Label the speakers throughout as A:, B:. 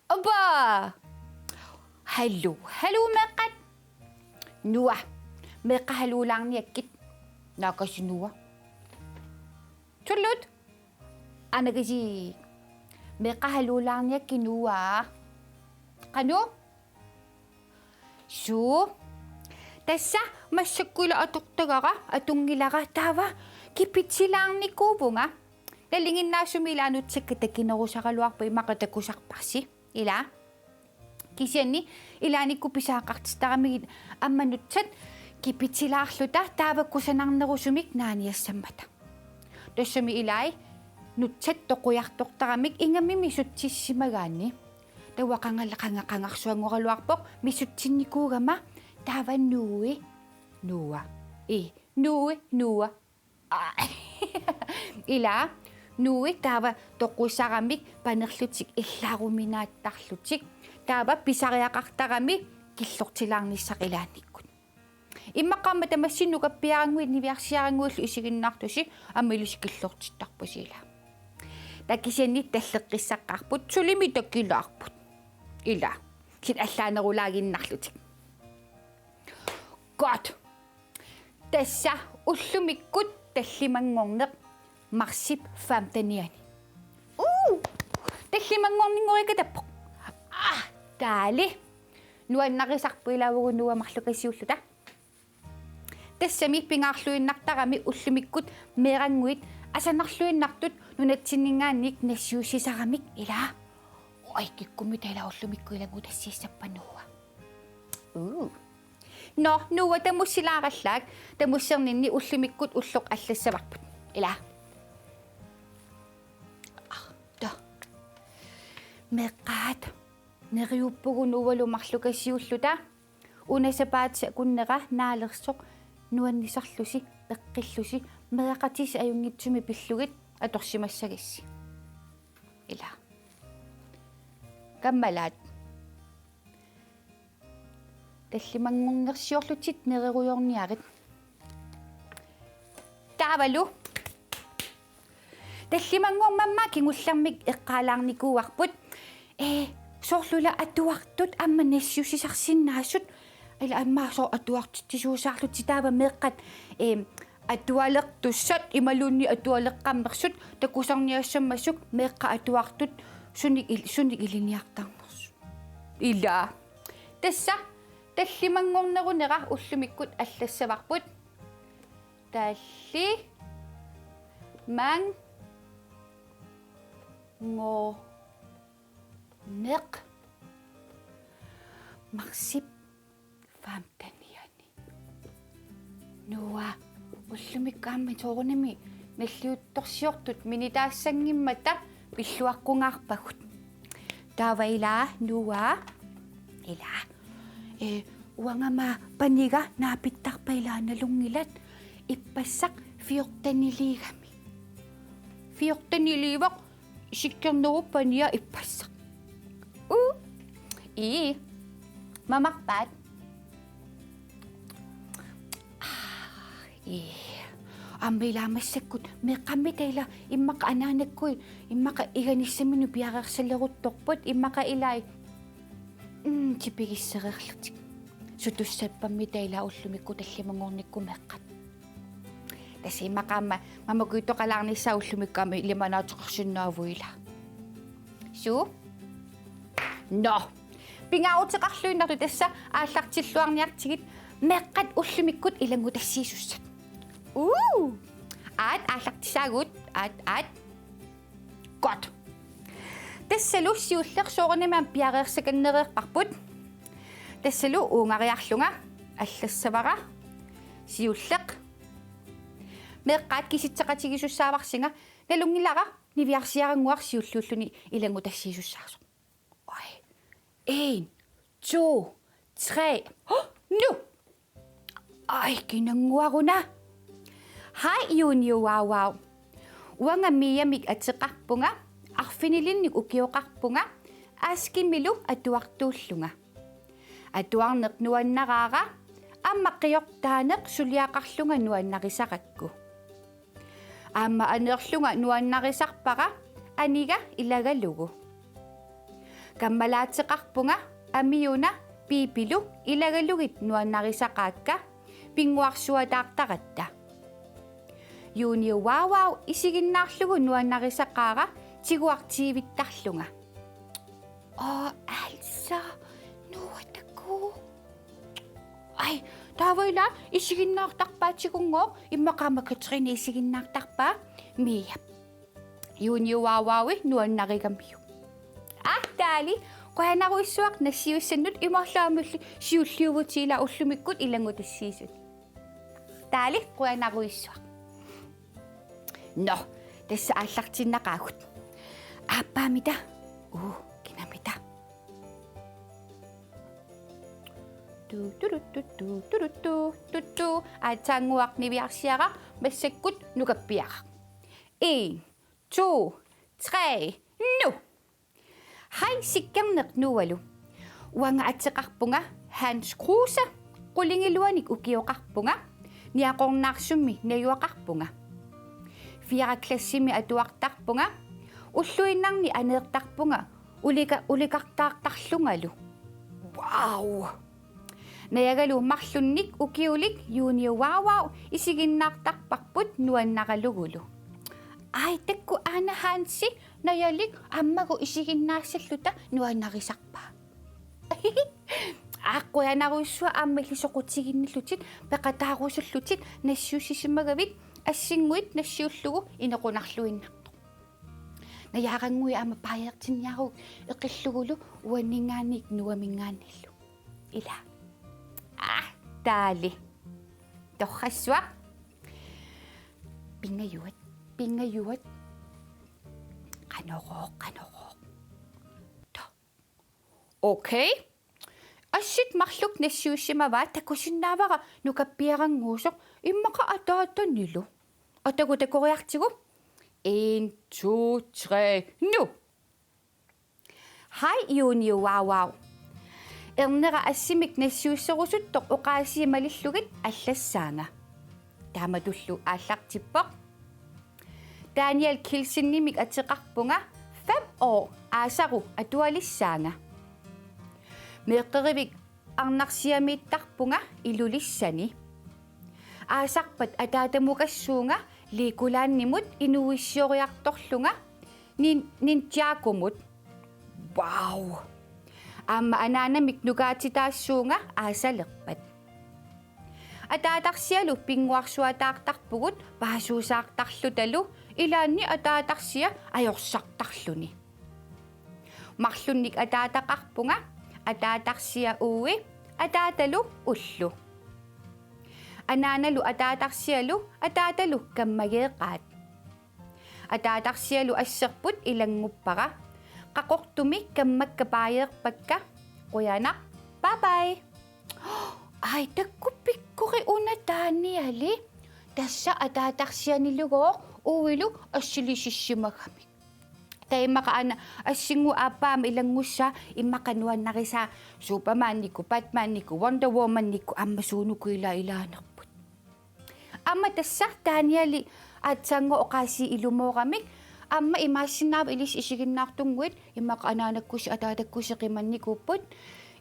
A: Aba! Hello, hello mekat. Nuwa, meka hello lang niya kit. Nakasi nuwa. Tulad. Ano kasi? Meka hello lang niya kinuwa. Kano? So, tasa masakula atok tagaka atong nilaka tawa. Kipit silang ni Kubo nga. Nalingin na sumilanot sa kitakin ako sa kaluak pa makatakusak pasi. Ila? Kisiyan ni, ilani ko pisakak sa kami ang manutsat. Kipit sila akluta, tawag ko sa nang narusumik na niya sa mata. Tapos sumi ilay, nutsat to kuyak tok takamik, inga mi misutsis si magani. Tawa ka nga lakangakangak suwang mo kaluakpok, misutsin ni Kurama. Tawa nuwe. Nuwa. Nuwa. Ila? Nuwi tawa toko sa kami panaklutsik ilaro minataklutsik. Tawa pisakayakakta kami kislok silang ni sakilanikon. Imakamata masino ka piyangwit ni biyaksiyangwit isigin nakto si amilis kislok sitak po sila. Takisya ni taslakisakakpot sulimita kilakpot. Ila, sinasla na ko lagi naklutsik. God! Tasa usumikot taslimangongnak maksip famtanian. Taslimangong ningoy katapok. Dali. Nuwan nakisakpo ilaw nuwa maklukay si usuta. Tasami pingakluin nakta kami usumikot merangwit asa nakluin naktut nunat sininganik na siyusi sa kamik ila. Ay kikumita ilaw usumikot ilang utas siya sa panuwa. No, nuwa tamo sila kaslag tamo siyang nini usumikot uslok asla sa bakpot. Ila. Mekat, nariupo ko nuwa lumaklo kay siyusluta. Una sa paat sa kunara, nalarsok, nuwan ni saklusi, takislusi, marakatis ayong itsumipilugit, at si masagisi. Ila. Kamalat. Taslimang mong narsiyoklutit, nariruyong niyarit. Tabalo. Taslimang mong mamaking usang mig-ikalang ni kuwakput. Soklula atuwaktut amanesyo si saksin nasut. Ay laan maso atuwaktut si susaklut si taba merkat. Atuwalak tusat imalun ni atuwalak kamaksut. Takusang niya sa masuk merka atuwaktut. Sunig iliniyak tang masuk. Ila. Tasa. Taslimangong na kunara usumikot asla sa bakput. Tasi. Mang. Ngo. Nek. Maksip. Famtanian. Nuwa. Usumik kami. Soko nami. Nasliutok siyok tut. Minitasang yung mata. Pisuak ko nga pakut. Tawa ila. Nuwa. Ila. Uwa nga paniga. Napitak pa ila nalungilat. Ipasak. Fiyok tanili kami. Fiyok taniliwak. Sikyang na ko pa niya ipasak. Mamakpat. Ambay lamas sakot. May kami tayo imakaananak ko. Imakaiganis sa minubiyakak sa larot tokpot. Imakailay. Sipigis sa kaklat. Sutusat pa mi tayo uslumikot at limangonik kumakat. Kasi mamagwito ka lang ni sa uslumik kami 5 na atsaksyon na vuila. So? No! Pingaot sa kakloy na ito sa asak chilwang niyak chigit mekat uslumikot ilang utas si susat. At asak chisagot at kot. Tesalo si uslak so ko naman piyarak sa kanarak pakput. Tesalo nga kayaklo nga aslas sa baka si uslak. Mekat kisit sa katsigi susawak siya nga nalungila ka ni biyak siya kang wak si uslulo ni ilang utas si susasok. 1, 2, 3. No! Ay, kinangwa ko na. Hi, Yunyo Wawaw. Wanga miyamig at sakakpo nga. Akfinilin ni ukyo kakpo nga. Askin milu at tuwak tullo nga. At tuwang naknuan nakaka. Ang makiyok tanak sulyakaklo nga nuan nakisakat ko. Ang maanaklo nga nuan nakisak pa ka. Aniga ilagalugo. Kamalat sa kakpo nga. Amiyo na pipilo ilagalugit nuan nakisakat ka. Pingwak suwadaktakat ta. Yunyo Wawaw isigin naklo nuan nakisakaka. Chiguak chibit taklo nga. Oh, Elsa, nuwat ako. Ay, taway lang, isigin naktakpa chikong ngo. Imakamagkatry na isigin naktakpa. Miyap. Yunyo Wawaw nuan nakikamiyo. Ah, dali, kaya na ko iswak na siyo sanod. Imasamit siyo-siyo sila o sumikot ilangot isisod. Dali, kaya na ko iswak. No, desa asak sinakakot. Apa mida? Kinamita. Tu. At sangwak ni biyak siya ka, masikot nuka biyak. 1, 2, 3, no! Hay, sikyang naknuwalo. Wanga at sakakpo nga, Hans Krusa. Kulingilwanig ukiyo kakpo nga. Niya kong naksumi na yuwa kakpo nga. Fiya klasimi at uwak takpo nga. Usloy nang ni anak takpo nga. Ulikak taklo nga lo. Wow! Nayagalo maksunik ukiulik Yunyo Wawaw. Isigin naktakpakpot nuan nakalugulo. Ay, teko ana Hansi. Nayalik amma ko isigin nasaluta nuan nakisakpa. Ako yan ako iswa amay lisokot sigin ni lutit. Pakatako sa lutit na siyo sisimagawit. Asingwit na siyo lugo inako nakluin na. Nayakan ngo'y mapayak din niya ako. Ikisulo, waninganik nuwaminganilo. Ila. Ah, dali. Dokaswa. Pingayuat. Kanokok. To. Okay. Asit makhluk na sushi mabata ko sinawa ka. Nukapirang ngusok. Imakaatata nilo. Atago react sigo. 1, 2, 3, no! Hi, Yunyo Wawaw. Ang nakaasimik na susurusutok o kasi malislugit aslasanga. Tama duslo asak tipok. Daniel Kilsinimik at sakakpo nga. Fem o asako at walisanga. Merkaribig ang naksiyamit takpo nga ilulisani. Asakpat at tatamukasu nga. Likulan nimut inuwisyo kayak toklo nga. Nintiakomut. Wow! Ang maanana miknugat si taso nga asa lakpat. At ataksya lo pingwak suwa taktakpugot paso sak taklo talo. Ilan ni atataksya ayok sak taklo ni. Maklunik atatakakpo nga. Atataksya uwi. Atatalo uslo. Ananalu atataksyalu atatalo kamayakat. Atataksyalu asakput ilang ngupaka. Kakoktumik kamagkabayak pagka. Kuya na, bye-bye. Ay, takupik ko kay una tani, ali. Dasa atataksya ni Lugok, uwilu asilisisima kami. Tayo makaana asingu apam ilang ngusa imakanuan na kisa Superman ni ko, Batman ni ko, Wonder Woman ni ko, amasuno ko ila-ila. Ama tasak Daniel at sango o kasi ilumo kami. Ama imasinab ilis isigin naktungwit. Imakaananag ko siya atadag ko siya kiman ni kupot.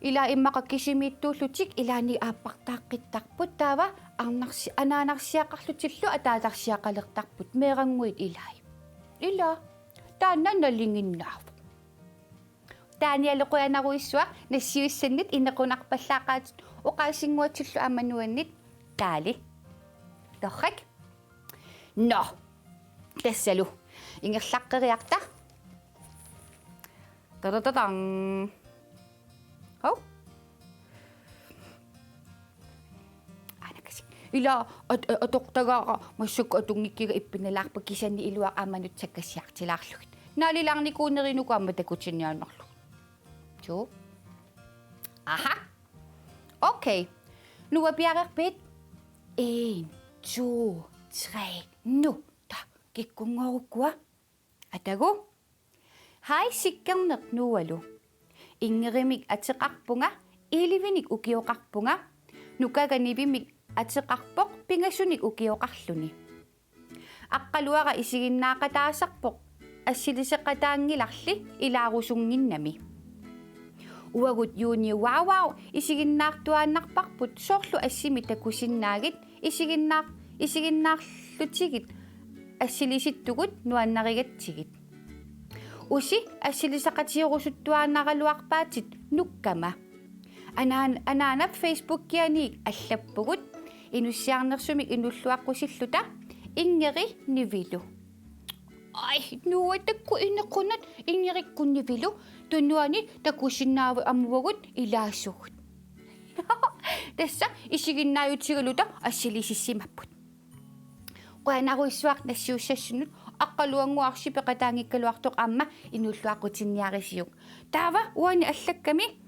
A: Ila imakakisimitu lutik. Ila ni apak takit takpot tawa. Ang ananak siya kaklutik lo atadak siya kalaktakpot. Merang ngwit ilay. Ila. Tana nalingin na. Daniel ko yan ako iswa. Nasiyusanit inako nakpasakat. O kasi ngwat silo amanuanit. Dali. Dokak? No. Tesalo. Ingasak ka reakta. Tatatatang. Oh? Ano kasi? Ila, atok taga ka. Masuk atong ikira ipinalak pagkisan ni Ilwa amanot sa kasyak silaklut. Nalilang ni ko na rin ko amatakot niya naklut. So? Aha? Okay. Nuwabiyakak pit. 1, 2, 3, nu. Ta kikkungorukkua. Atagu. Hai sikkerneq nualu. Ingerimik ateqarpunga, ilivinik ukioqarpunga, nukaganivimik ateqarpoq pingasunik ukioqarluni. Aqqaluaqa isiginnaaqataasarpoq assiliseqqataangilarli ilaarusunginnami. Uagut juuni wow isiginnaartuaannarparput soorlu assimi takusinnaagit isiginnaarlutigit assilisittugut nuannarigatsigit. Usi assilisaqatiorusuttuaannaraluarpaatit nukkama. Anaanap Facebook-kianiik allappugut inussiarnersumik inulluaqqusilluta ingeri nivilu. Ai, nuatakku inequnat ingerikkunnivilu tunnuani takusinnaavu amuagut ilaasugut. Tässä isiginnaayutigaluta assilisisimapput. Qoanaruissuaq nassiussassunut aqqaluanguarsi peqataangikkaluartoq amma inulluaqqutinniarisiuk. Taava uani allakkami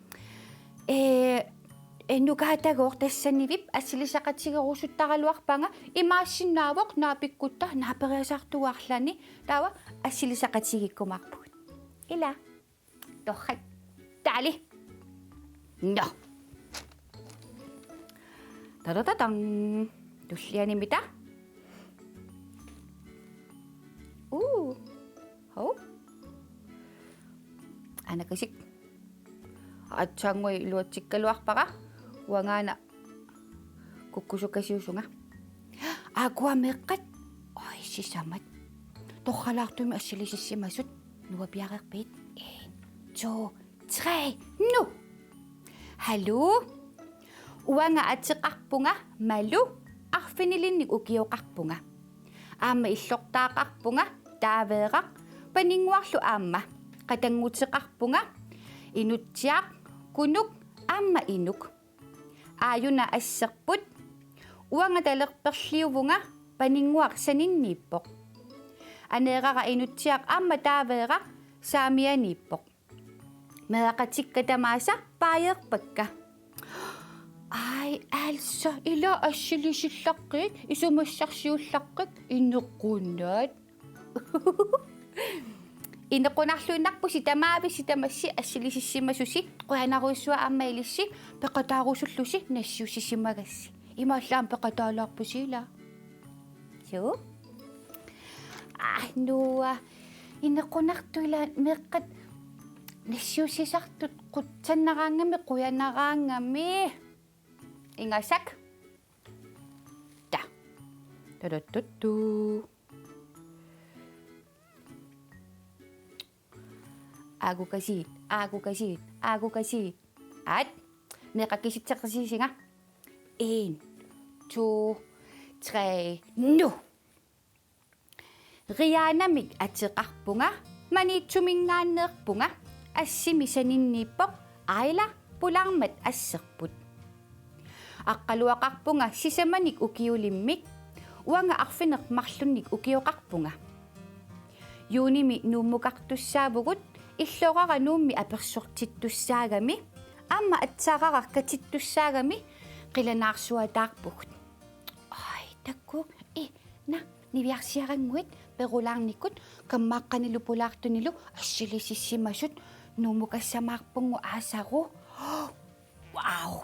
A: nukaatagoor tassanivip assilisaqatigerusuttaraluarpanga imaassinnaavoq naapikkutta naaperiasartuarlani taava assilisaqatigikkumarput. Ila torrak taali. No. Tadatatang. Tullianimita. Hau. Anakasik. Atsangoy luatsikkaluarpaqa wangana kukkusukasiusunga. Agua meqqat. Ai sisamat. Torqalaartumi assilisissimasut nuapiaqerpit. 1, 2, 3. Nu. Hallo. Uanga ateqarpunga malu arfinilinnik ukioqarpunga. Aama illortaaqarpunga taaveeqaq paninguarlu aama qatanguteqarpunga inutsiaq kunuk aama inuk. Aayuna asserput uanga talerperliuvunga paninguaq saninniippoq. Aneeqaqa inutsiaq aama taaveeqaq saamianiippoq. Meaqatikkatamaasa paajerpakka. Ai, altså, ila assilisillaqqiit isumassarsiullaqqik inneqqunaat. Innequnarluinnarpusi tamaavisi tamassi assilisissimasusi qoanaruissua ammailissi peqataarusullusi nassiussissimagassi. Imaallaam peqataalaarpusiila. Suu? Nuua innequnartuila meqqat nassiussisartut qutsannaraangami quyanaraangami. Ingasak. Ta. Tadatutu. Aku kasit. At meqakisitseqsisinga. 1, 2, 3, nu. Rianamik ateqarpunga manitsumingaanneerpunga assimisaninniippoq aila pularmat asserput. Aqqaluaqarpunga sisamanik ukiulimmik uanga arfineq marlunnik ukioqarpunga. Yuunimi nuummuqartussaavugut иллоqaqa nuummi apersortittussaagami amma atsaaqaqarkatittussaagami qilanaarsuataarpugut. Ai takku na niviarsiaranguit perulaarnikkut kammaqqanilupulaartunilu assilisisimasut nuummukassamaarpungu aasaru. Wow.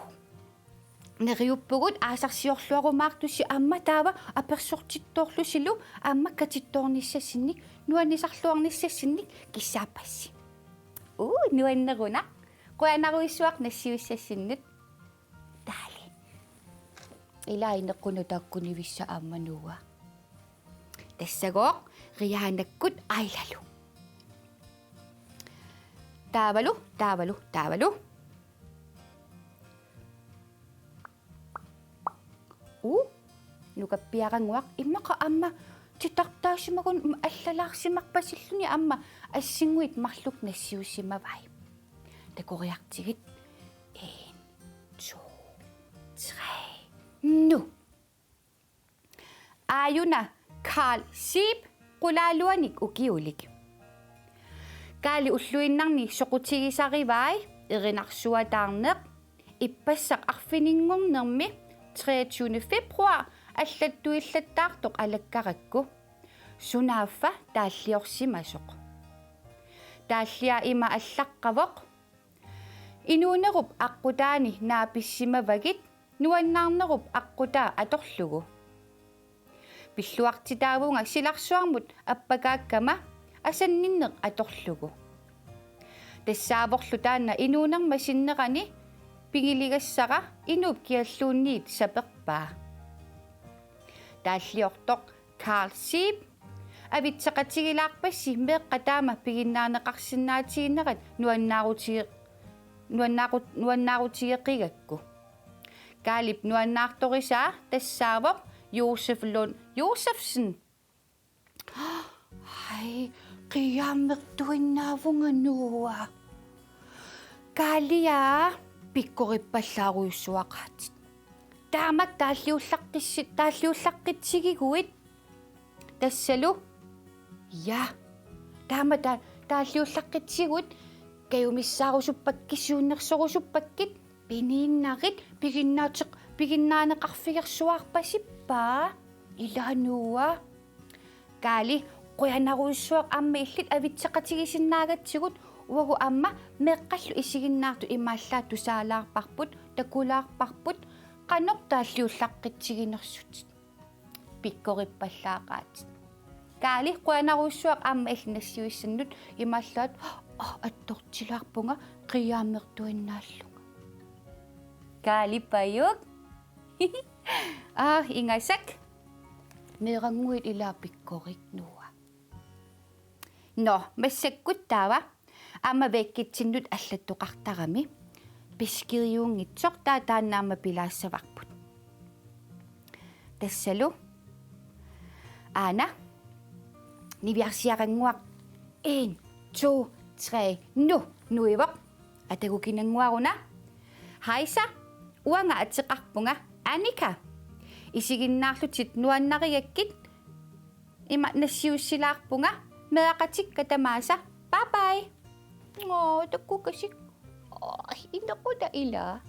A: Neriuppugut aasarsiorluarumaartussi amma taava apersortittoorlusilu amma katittoornissassinnik nuannisarluarnissassinnik kissaapassi. Nuanneruna qoanaruissuaq nassiussassinnet taali. Ilaineqqunutaakkunivissa amma nuua. Tassagooq riaanakkut ailalu. Taavalu. Nukappiaranguaq immaqa amma titartaasimakun allalaarsimaqpasilluni amma assinguit marluk nassiussimavai. Takoriartigit 1, 2, 3. Nu. Aayuna Karl Siip qulaaluanik ukiulik. Kaali ulluinnarni soqutigisarivai erinarsuataarneq ippassaq arfininnngornermi 23. februar аллаттуиллаттаартоқ алаккаракку сунааффа тааллиорсимасоқ тааллиа има аллаққавоқ инуунеруп аққутаани нааписсимавагит нуаннаарнеруп аққутаа аторлугу пиллуартитаавунга силарсуармут аппакааккама асанниннеқ аторлугу тассааворлу таанна инуунерма синнерани пигилигассара инуп киаллуунниит саперпаа тааллиортоқ Карл Сип авитсеқатигилаарпасси меэққатаама пигиннаанеқарсинаатигиннерат нуаннаарутигеқигакку каалип нуаннаарторисаа тассаавоқ Josef Lund Josefsen ай қиааммертуиннаавунга нуа калиа пиккориппаллааруйуссуақаатит таамак тааллиуллаққитсигигуит тассалу я таама тааллиуллаққитсигут каюмиссаарусуппаккисууннерсорусуппаккит пинииннарит пигиннаанеқарфигерсуарпасиппаа илаануа кали қуянаруйуссуақ амма иллит авитсеқатигисиннаагатсигут уагу амма меққаллу исигиннаарту имааллаа тусаалаарпарпут такулаарпарпут қанор тааллиуллаққитсигинерсут пиккориппаллаақаатит кали қуянаруйуссуақ амма илнассуиссаннут имааллаат аттортилаарпунга қиааммертуиннааллуга кали паюк ингасак мерангуит илаапиккорик нуа но массаккуттаава амма веккитсиннут аллаттоқартарами пискириунгитсоқ тааннаама пилаассаварпут тассалу ана нивиарсиарангуақ 1 2 3 нуивоқ атагукинангуаруна хайса уанга атеқарпунга аника исигиннаарлутит нуаннаригаккит има нассиуссилаарпунга меақатикка тамааса бай таккукасик инеқуда ила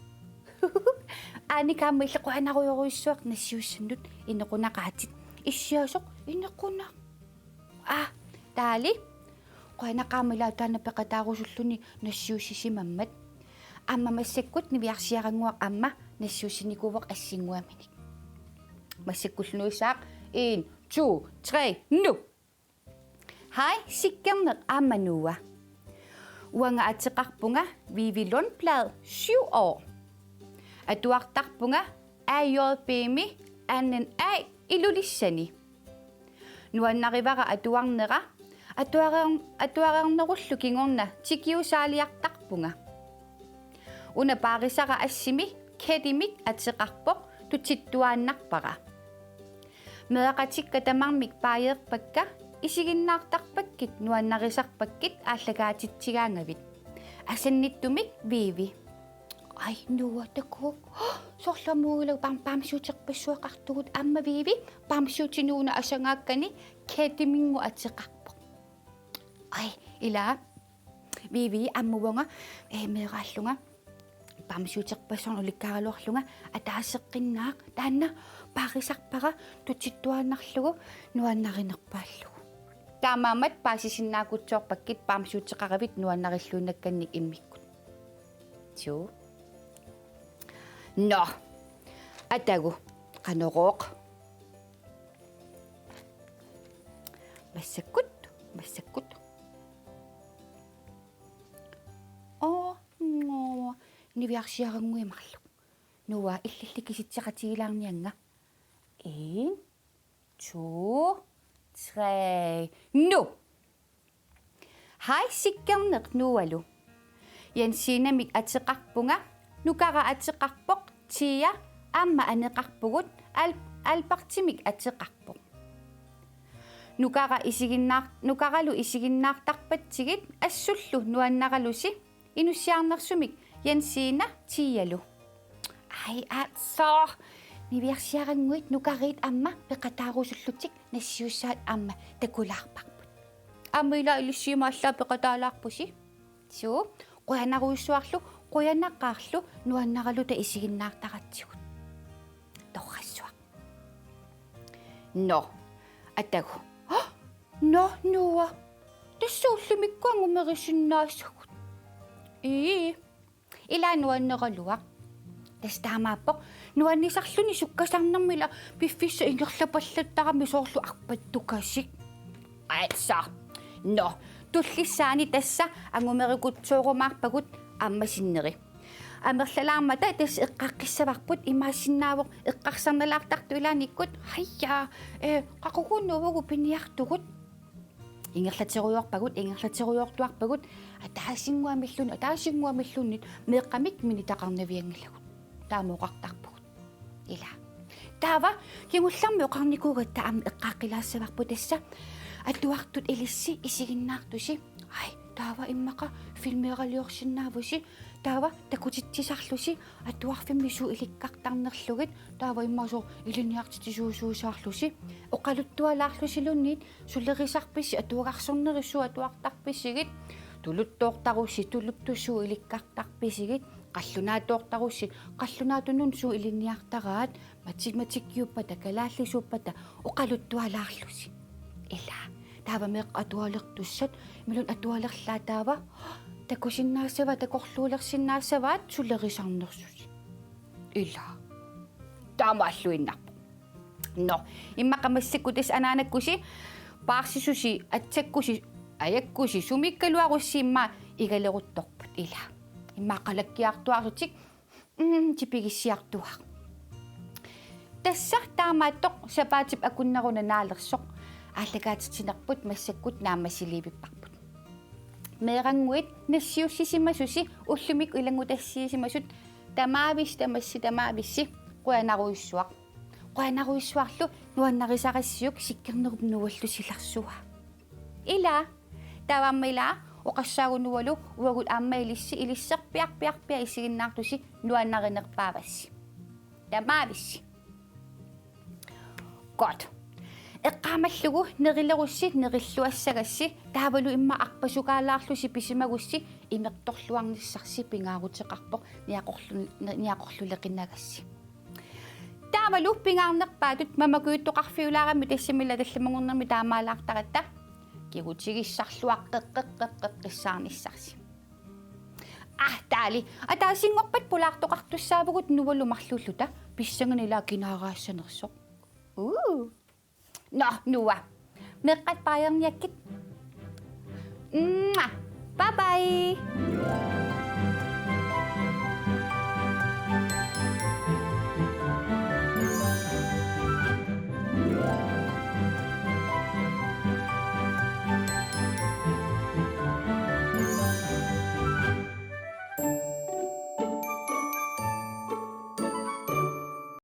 A: аника миллеқуанаруйоруиссуақ нассиуссаннут инеқунақаатит иссиасоқ инеқуна таали қуанақаамилаа таана пеқатаарусуллуни нассиуссисимаммат амма массаккут нивиарсиарангуақ амма нассиуссиникувоқ ассингуаминик массаккуллунуисаақ 1 2 3 nu хай сиккернеқ аммануа уанга атеқарпунга Vivi Lundblad 7 år атуартарпунга AJBMI аннан ай илулиссани нуаннаривара атуарнера атуарернеруллу кингорна тикиусаалиартарпунга уна паарисара ассими кедимик атеқарпоқ тутиттуааннарпара меақатикка тамармик пааерпакка исигиннаартарпаккит нуаннарисарпаккит ааллагаатитсигаангавит асанниттумик Vivi ай нуатакку сорламуула памсуутерпассуақартугут амма Vivi памсуутинууна асангааккани кедимингу атеқарпоқ ай ила Vivi аммуванга меэрааллунга памсуутерпассорну ликкаралуарлунга атаасеққиннаақ таанна паарисарпара тутиттуааннарлугу нуаннаринерпааллугу таамаамат паасисиннаакутсоорпаккит памсуутеқаравит нуаннариллуунакканник иммиккут тю но атагу канорооқ массаккут нивиарсиарангуимарлу нуа иллилликиситсеқатигилаарнианга 1 2 3 nu хай сиккернеқ нуалу янсинамик атеқарпунга нукара атеқарпоқ тия амма анеқарпугут алпартимик атеқарпоқ нукаралу исигиннаартарпатсигит ассуллу нуаннаралуси инуссиарнерсумик янсина тиялу ай атсоо нивиарсиарангуит нукарит амма пеқатаарусуллутик нассиуссаат амма такулаарпарпут аммила илиссиимааллаа пеқатаалаарпуси суу қуянаруйуссуарлу қуянаққаарлу нуаннаралута исигиннаартаратсигут торрассуа но атагу но нуа тассууллумиккуангумерисиннаассагут илаануаннералуа тастаамааппо нуаннисарлуни суккасарнэрмила пиффисса ингерлапаллаттарами соорлу арпаттукасик аатса но туллиссаани тасса ангумерикутсоорумаарпагут аммасиннери амерлалаармата тас эққаққиссаварпут имаассиннаавоқ эққарсарналаартарту илааниккут хайя қақугууннуувагу пиниартугут ингерлатеруйорпагут ингерлатеруйортуарпагут атаасингуамиллунит меэққамик минитақарнавиангилагут таамооқартарпагут ила таава кигулларми оқарникуугатта аама эққааққилаассаварпу тасса атуартут илисси исигиннаартуси ай таава иммақа филмеералиорсиннаавуси таава такутитсисарлуси атуарфимми суу иликкартарнерлугит таава иммасоо илиниартитисуусуусаарлуси оқалуттуалаарлусилунниит сулерисарписси атуагарсорнериссуу атуартарписсигит тулуттоортарусси тулуттуссуу иликкартарписигит қаллунаатоортарусси қаллунаатунун суу илиниартараат математиккиуппата калааллисууппата оқалуттуалаарлуси ила таава меқ атуалертуссат милун атуалерлаа таава такусиннаассава такорлуулерсиннаассаваат сулерисарнерсуси ила таамааллуиннарпу но иммақамассакку тас анаанаккуси паарсисуси атсаккуси аяккуси сумиккалуаруссиимма игалерутторпут ила иммақалаккиартуарсутик типигиссиартуар тасса таамааттоқ сапаатип акуннеруна наалерсоқ ааллагаатитинерпут массаккут наамасиливиппарпут меэрангуит нассиуссисимасуси уллумик илангутассиисимасут тамаависси қуанаруиссуарлу нуаннарисарассиук сиккернеруп нуаллусиларсуа ила таваммила оқассаагунуалу уагут ааммаилисси илиссерпиарпиарпиа исигиннаартуси нуаннаринерпаавасси тамаависси гот эққаамаллугу нерилерусси нериллуассагасси таавалу имма арпасукаалаарлуси писимагусси имерторлуарниссарси пингаарутеқарпоқ ниақорлулеқинагасси таавалу пингаарнерпаатут мамакуиттоқарфиулаарами тассамила талламагорнерми таамаалаартаратта кигутигиссарлуаққеққеққеққиссаарниссарси таали атаасингорпат пулаартоқартуссаавгут нувалу марлуллута писсанганила кинаараассанерсоқ no nuwa meqqat paayarniakkit bye bye